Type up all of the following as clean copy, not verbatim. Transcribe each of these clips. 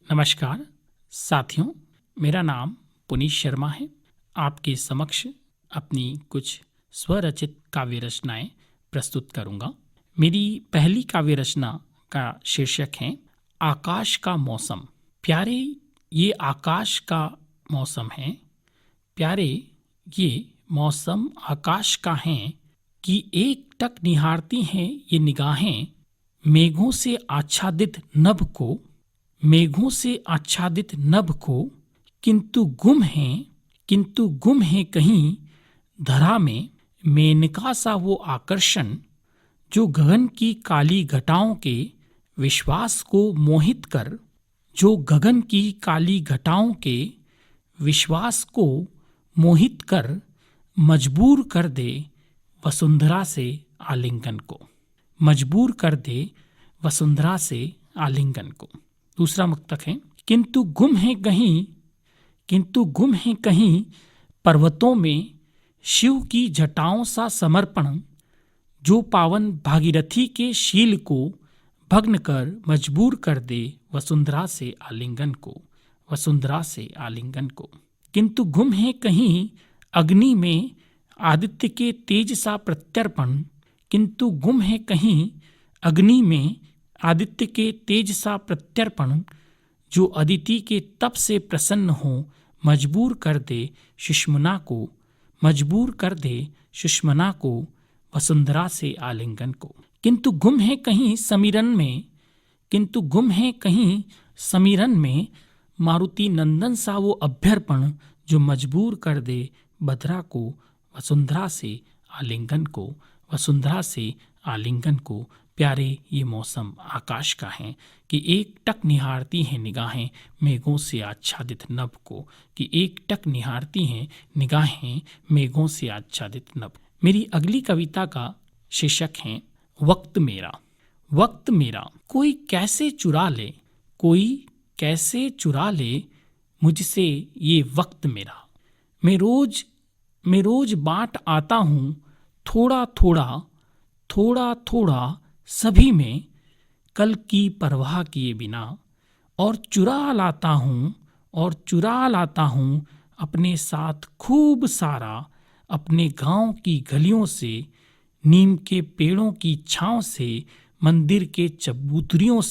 नमस्कार साथियों, मेरा नाम पुनीत शर्मा है। आपके समक्ष अपनी कुछ स्वरचित काव्य रचनाएं प्रस्तुत करूंगा। मेरी पहली काव्य रचना का शीर्षक है आकाश का मौसम। प्यारे ये आकाश का मौसम है, प्यारे ये मौसम आकाश का है कि एक टक निहारती हैं ये निगाहें मेघों से आच्छादित नभ को, मेघों से आच्छादित नभ को, किंतु गुम है कहीं धरा में मेनका सा वो आकर्षण जो गगन की काली घटाओं के विश्वास को मोहित कर, जो गगन की काली घटाओं के विश्वास को मोहित कर मजबूर कर दे वसुंधरा से आलिंगन को, मजबूर कर दे वसुंधरा से आलिंगन को। दूसरा मुक्तक है किंतु गुम है कहीं पर्वतों में शिव की जटाओं सा समर्पण, जो पावन भागीरथी के शील को भग्न कर मजबूर कर दे वसुंधरा से आलिंगन को, वसुंधरा से आलिंगन को। किंतु गुम है कहीं अग्नि में आदित्य के तेज सा प्रत्यर्पण, किंतु गुम है कहीं अग्नि में आदित्य के तेज सा प्रत्यर्पण, जो अदिति के तप से प्रसन्न हो मजबूर कर दे सुषमना को, मजबूर कर दे सुषमना को वसुंधरा से आलिंगन को। किंतु गुम है कहीं समीरन में, किंतु गुम है कहीं समीरन में मारुति नंदन सा वो अभ्यर्पण, जो मजबूर कर दे बदरा को वसुंधरा से आलिंगन को, वसुंधरा से आलिंगन को। प्यारे ये मौसम आकाश का है कि एक टक निहारती हैं निगाहें मेघों से आच्छादित नभ को, कि एक टक निहारती हैं निगाहें मेघों से आच्छादित नभ। मेरी अगली कविता का शीर्षक है वक्त मेरा। वक्त मेरा कोई कैसे चुरा ले, कोई कैसे चुरा ले मुझसे ये वक्त मेरा। मैं रोज बाँट आता हूँ थोड़ा थोड़ा, थोड़ा थोड़ा सभी में, कल की परवाह किए बिना, और चुरा लाता हूँ अपने साथ खूब सारा, अपने गांव की गलियों से, नीम के पेड़ों की छांव से, मंदिर की चबूतरियों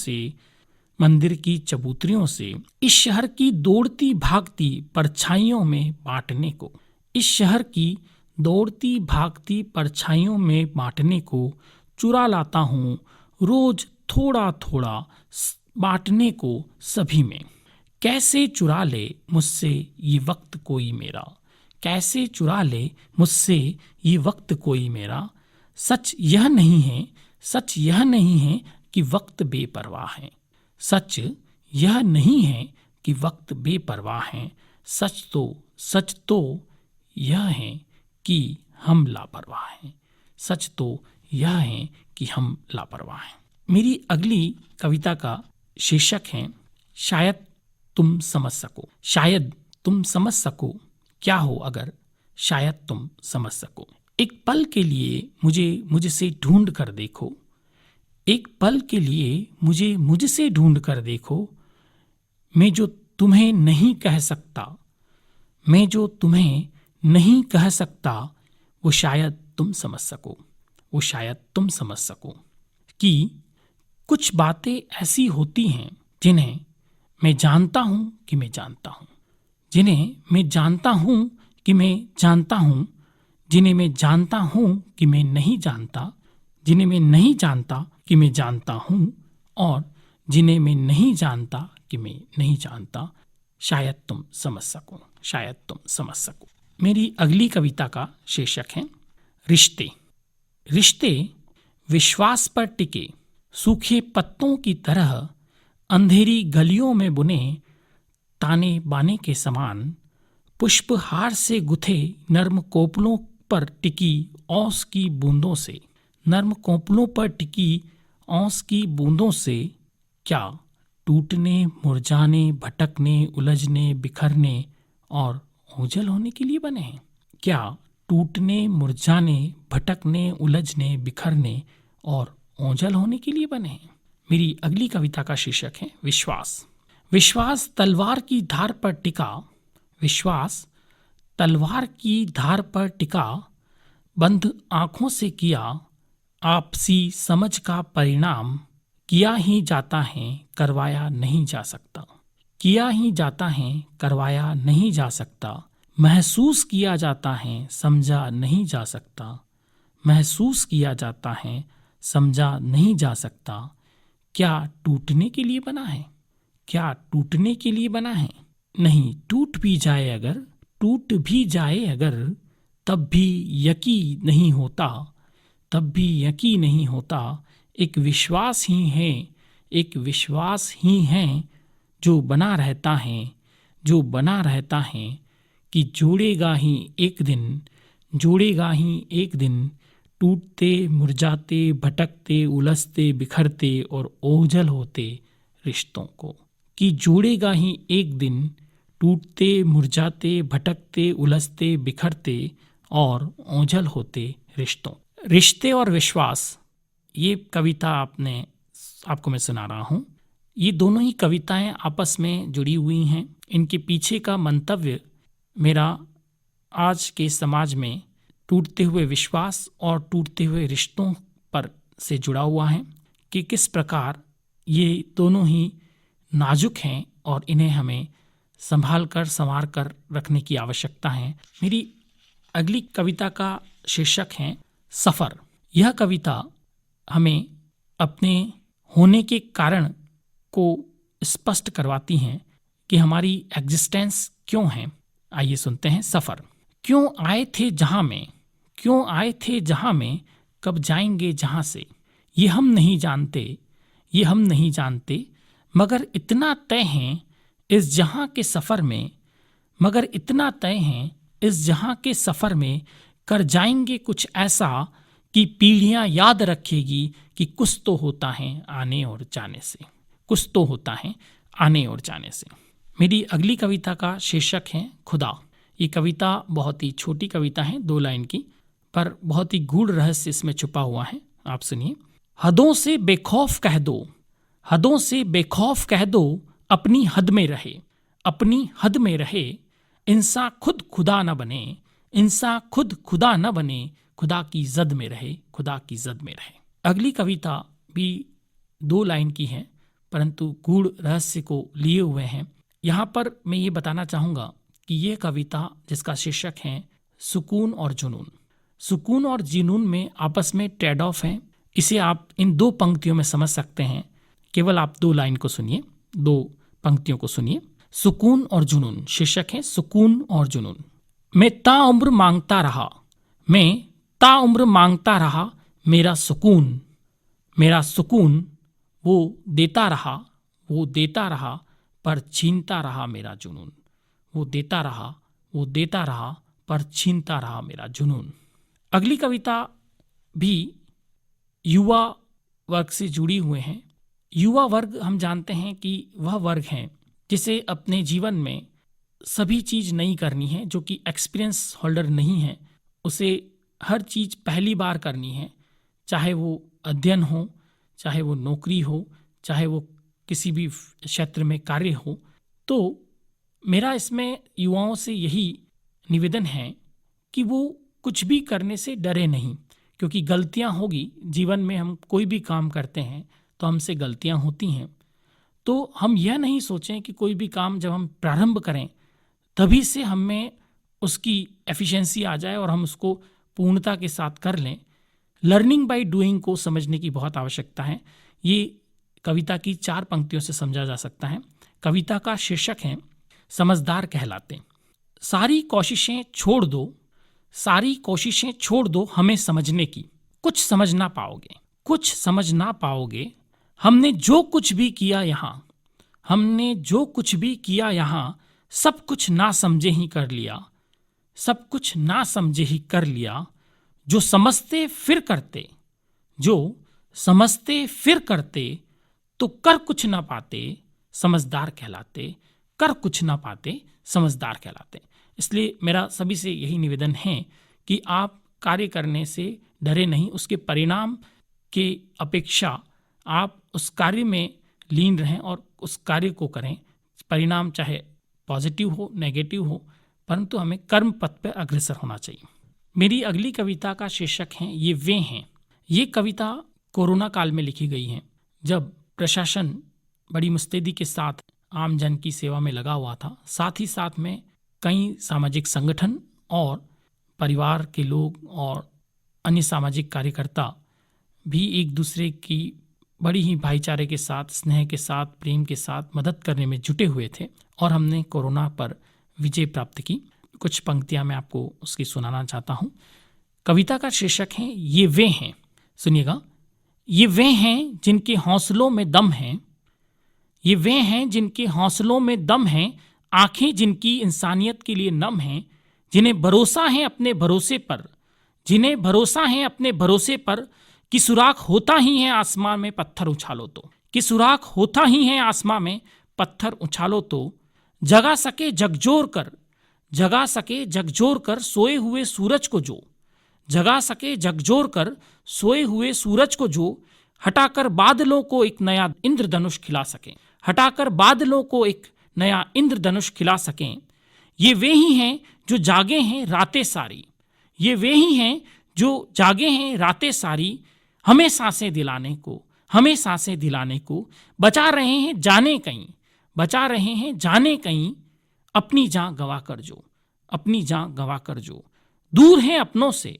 से, इस शहर की दौड़ती भागती परछाइयों में बांटने को, इस शहर की दौड़ती भागती परछाइयों में बांटने को चुरा लाता हूँ रोज थोड़ा थोड़ा बांटने को सभी में। कैसे चुरा ले मुझसे ये वक्त कोई मेरा, कैसे चुरा ले मुझसे ये वक्त कोई मेरा। सच यह नहीं है कि वक्त बेपरवाह है, सच यह नहीं है कि वक्त बेपरवाह है। सच तो यह है कि हम लापरवाह हैं, सच तो यह है कि हम लापरवाह हैं। मेरी अगली कविता का शीर्षक है शायद तुम समझ सको। शायद तुम समझ सको क्या हो अगर शायद तुम समझ सको। एक पल के लिए मुझसे ढूंढ कर देखो, एक पल के लिए मुझसे ढूंढ कर देखो। मैं जो तुम्हें नहीं कह सकता, मैं जो तुम्हें नहीं कह सकता, वो शायद तुम समझ सको, वो शायद तुम समझ सको। कि कुछ बातें ऐसी होती हैं जिन्हें मैं जानता हूँ कि मैं जानता हूँ, जिन्हें मैं जानता हूँ कि मैं जानता हूँ, जिन्हें मैं जानता हूँ कि मैं नहीं जानता, जिन्हें मैं नहीं जानता कि मैं जानता हूँ, और जिन्हें मैं नहीं जानता कि मैं नहीं जानता। शायद तुम समझ सको, शायद तुम समझ सको। मेरी अगली कविता का शीर्षक है रिश्ते। रिश्ते विश्वास पर टिके सूखे पत्तों की तरह, अंधेरी गलियों में बुने ताने बाने के समान, पुष्पहार से गुथे नर्म कोपलों पर टिकी ओस की बूंदों से, नर्म कोपलों पर टिकी ओस की बूंदों से, क्या टूटने मुरझाने भटकने उलझने बिखरने और ओझल होने के लिए बने हैं। क्या टूटने मुरझाने भटकने उलझने बिखरने और ओझल होने के लिए बने हैं। मेरी अगली कविता का शीर्षक है विश्वास। विश्वास तलवार की धार पर टिका, विश्वास तलवार की धार पर टिका, बंद आंखों से किया आपसी समझ का परिणाम, किया ही जाता है करवाया नहीं जा सकता, किया ही जाता है करवाया नहीं जा सकता, महसूस किया जाता है समझा नहीं जा सकता, महसूस किया जाता है समझा नहीं जा सकता। क्या टूटने के लिए बना है? क्या टूटने के लिए बना है? नहीं, टूट भी जाए अगर, टूट भी जाए अगर, तब भी यकीन नहीं होता, तब भी यकीन नहीं होता। एक विश्वास ही है, एक विश्वास ही है जो बना रहता है, जो बना रहता है कि जोड़ेगा ही एक दिन, जोड़ेगा ही एक दिन, टूटते मुरझाते भटकते उलझते बिखरते और ओझल होते रिश्तों को, कि जोड़ेगा ही एक दिन, टूटते मुरझाते भटकते उलझते बिखरते और ओझल होते रिश्तों। रिश्ते और विश्वास, ये कविता आपको मैं सुना रहा हूँ। ये दोनों ही कविताएं आपस में जुड़ी हुई हैं। इनके पीछे का मंतव्य मेरा आज के समाज में टूटते हुए विश्वास और टूटते हुए रिश्तों पर से जुड़ा हुआ है कि किस प्रकार ये दोनों ही नाजुक हैं और इन्हें हमें संभाल कर संवार कर रखने की आवश्यकता है। मेरी अगली कविता का शीर्षक है सफ़र। यह कविता हमें अपने होने के कारण को स्पष्ट करवाती हैं कि हमारी एग्जिस्टेंस क्यों है। आइए सुनते हैं सफ़र। क्यों आए थे जहाँ में, क्यों आए थे जहाँ में, कब जाएंगे जहाँ से, ये हम नहीं जानते, ये हम नहीं जानते, मगर इतना तय है इस जहाँ के सफ़र में, मगर इतना तय है इस जहाँ के सफ़र में, कर जाएंगे कुछ ऐसा कि पीढ़ियाँ याद रखेगी कि कुछ तो होता है आने और जाने से, कुछ तो होता है आने और जाने से। मेरी अगली कविता का शीर्षक है खुदा। ये कविता बहुत ही छोटी कविता है, 2 लाइन की, पर बहुत ही गूढ़ रहस्य इसमें छुपा हुआ है। आप सुनिए। हदों से बेखौफ कह दो, हदों से बेखौफ कह दो, अपनी हद में रहे, अपनी हद में रहे, इंसान खुद खुदा न बने, इंसान खुद खुदा न बने, खुदा की जद में रहे, खुदा की जद में रहे। अगली कविता भी 2 लाइन की है, परंतु गूढ़ रहस्य को लिए हुए हैं। यहाँ पर मैं ये बताना चाहूँगा कि ये कविता जिसका शीर्षक है सुकून और जुनून, सुकून और जुनून में आपस में ट्रेड ऑफ है। इसे आप इन 2 पंक्तियों में समझ सकते हैं। केवल आप 2 लाइन को सुनिए, 2 पंक्तियों को सुनिए। सुकून और जुनून, शीर्षक है सुकून और जुनून। मैं ताउम्र मांगता रहा, मैं ताउम्र मांगता रहा, मेरा सुकून, मेरा सुकून वो देता रहा, वो देता रहा, पर छीनता रहा मेरा जुनून, वो देता रहा, वो देता रहा, पर छीनता रहा मेरा जुनून। अगली कविता भी युवा वर्ग से जुड़ी हुए हैं। युवा वर्ग हम जानते हैं कि वह वर्ग है जिसे अपने जीवन में सभी चीज़ नई करनी है, जो कि एक्सपीरियंस होल्डर नहीं है। उसे हर चीज़ पहली बार करनी है, चाहे वो अध्ययन हो, चाहे वो नौकरी हो, चाहे वो किसी भी क्षेत्र में कार्य हो। तो मेरा इसमें युवाओं से यही निवेदन है कि वो कुछ भी करने से डरे नहीं, क्योंकि गलतियां होगी जीवन में। हम कोई भी काम करते हैं तो हमसे गलतियां होती हैं। तो हम यह नहीं सोचें कि कोई भी काम जब हम प्रारंभ करें तभी से हमें उसकी एफिशिएंसी आ जाए और हम उसको पूर्णता के साथ कर लें। लर्निंग बाय डूइंग को समझने की बहुत आवश्यकता है। ये कविता की 4 पंक्तियों से समझा जा सकता है। कविता का शीर्षक है समझदार कहलाते। सारी कोशिशें छोड़ दो, सारी कोशिशें छोड़ दो हमें समझने की, कुछ समझ ना पाओगे, कुछ समझ ना पाओगे। हमने जो कुछ भी किया यहाँ, हमने जो कुछ भी किया यहाँ, सब कुछ ना समझे ही कर लिया, सब कुछ ना समझे ही कर लिया। जो समझते फिर करते, जो समझते फिर करते, तो कर कुछ ना पाते समझदार कहलाते, कर कुछ ना पाते समझदार कहलाते। इसलिए मेरा सभी से यही निवेदन है कि आप कार्य करने से डरे नहीं, उसके परिणाम के अपेक्षा आप उस कार्य में लीन रहें और उस कार्य को करें परिणाम चाहे पॉजिटिव हो नेगेटिव हो, परंतु हमें कर्म पथ पर अग्रसर होना चाहिए। मेरी अगली कविता का शीर्षक है ये वे हैं। ये कविता कोरोना काल में लिखी गई है, जब प्रशासन बड़ी मुस्तैदी के साथ आम जन की सेवा में लगा हुआ था। साथ ही साथ में कई सामाजिक संगठन और परिवार के लोग और अन्य सामाजिक कार्यकर्ता भी एक दूसरे की बड़ी ही भाईचारे के साथ, स्नेह के साथ, प्रेम के साथ मदद करने में जुटे हुए थे और हमने कोरोना पर विजय प्राप्त की। कुछ पंक्तियां मैं आपको उसकी सुनाना चाहता हूं। कविता का शीर्षक है ये वे हैं। सुनिएगा। ये वे हैं जिनके हौसलों में दम है, ये वे हैं जिनके हौसलों में दम है, आंखें जिनकी इंसानियत के लिए नम हैं, जिन्हें भरोसा है अपने भरोसे पर, जिन्हें भरोसा है अपने भरोसे पर कि सुराख होता ही है आसमां में पत्थर उछालो तो, कि सुराख होता ही है आसमां में पत्थर उछालो तो, जगा सके जगजोर कर, जगा सके जगजोर कर सोए हुए सूरज को जो, जगा सके जगजोर कर सोए हुए सूरज को जो, हटाकर बादलों को एक नया इंद्रधनुष खिला सके, हटाकर बादलों को एक नया इंद्रधनुष खिला सकें। ये वे ही हैं जो जागे हैं रातें सारी, ये वे ही हैं जो जागे हैं रातें सारी, हमें सांसें दिलाने को, हमें सांसें दिलाने को, बचा रहे हैं जाने कहीं, बचा रहे हैं जाने कहीं, अपनी जान गवा कर जो, अपनी जान गवा कर जो, दूर हैं अपनों से,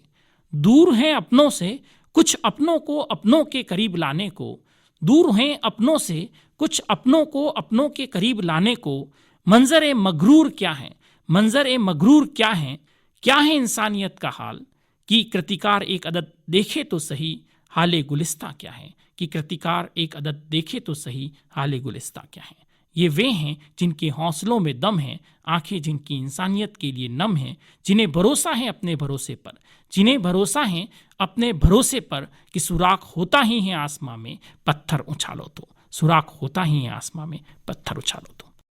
दूर हैं अपनों से, कुछ अपनों को अपनों के करीब लाने को, दूर हैं अपनों से, कुछ अपनों को अपनों के करीब लाने को, मंजर ए मगरूर क्या है, मंजर ए मगरूर क्या है इंसानियत का हाल, कि कृतिकार एक अदद देखे तो सही हाले गुलिस्ता क्या है, कि कृतिकार एक अदद देखे तो सही हाले गुलिस्ता क्या है। ये वे हैं जिनके हौसलों में दम है, आंखें जिनकी इंसानियत के लिए नम हैं, जिन्हें भरोसा है अपने भरोसे पर, जिन्हें भरोसा है अपने भरोसे पर कि सुराख होता ही है आसमां में पत्थर उछालो तो, सुराख होता ही है आसमां में पत्थर उछालो तो।